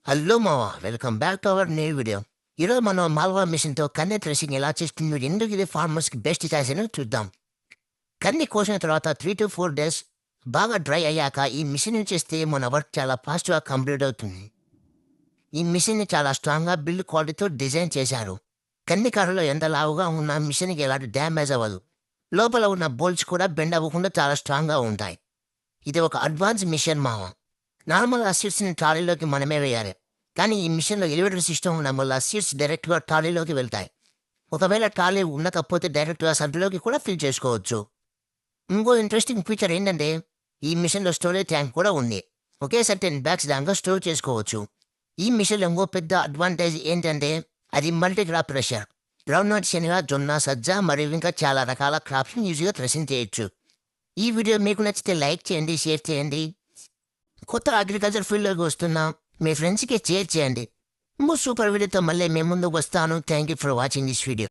Hello మావా welcome back to our new video. ఈరోజు మనం మాల్వా మిషన్తో కన్నె థ్రెషింగ్ ఎలా చేస్తుంది, ఎందుకు ఇది ఫార్మర్స్కి బెస్ట్ చాయిస్ అని చూద్దాం. కన్ని కోసిన తర్వాత 3 to 4 days బాగా డ్రై అయ్యాక ఈ మిషన్ చేస్తే మన వర్క్ చాలా ఫాస్ట్గా కంప్లీట్ అవుతుంది. ఈ మిషన్ని చాలా స్ట్రాంగ్గా బిల్డ్ క్వాలిటీతో డిజైన్ చేశారు. కన్ని కర్రలో ఎంత లావుగా ఉన్న మిషన్కి ఎలాంటి డ్యామేజ్ అవ్వదు. లోపల ఉన్న బోల్ట్స్ కూడా బెండ్ అవ్వకుండా చాలా స్ట్రాంగ్గా ఉంటాయి. ఇది ఒక అడ్వాన్స్ మిషన్ మావా. నార్మల్ సీడ్స్ని ట్రాలీలోకి మనమే వేయాలి, కానీ ఈ మిషన్లో ఎలివేటర్ సిస్టమ్ ఉండడం వల్ల సీడ్స్ డైరెక్ట్గా ట్రాలీలోకి వెళ్తాయి. ఒకవేళ ట్రాలీ ఉండకపోతే డైరెక్ట్గా సంచులోకి కూడా ఫిల్ చేసుకోవచ్చు. ఇంకో ఇంట్రెస్టింగ్ ఫీచర్ ఏంటంటే ఈ మిషన్లో స్టోరేజ్ ట్యాంక్ కూడా ఉంది. ఒకేసారి 10 bags దాకా స్టోర్ చేసుకోవచ్చు. ఈ మిషన్లో ఇంకో పెద్ద అడ్వాంటేజ్ ఏంటంటే అది multi crop thresher. Groundnut, శనగ, జొన్న, సజ్జ మరియు ఇంకా చాలా రకాల క్రాప్స్ని ఈజీగా థ్రెషింగ్ చేయొచ్చు. ఈ వీడియో మీకు నచ్చితే లైక్ చేయండి, షేర్ చేయండి. కొత్త అగ్రికల్చర్ ఫీల్డ్లోకి వస్తున్నా మీ ఫ్రెండ్స్కి షేర్ చేయండి. ఇంకో సూపర్ వీడియోతో మళ్ళీ మేము ముందుకు వస్తాను. Thank you for watching this video.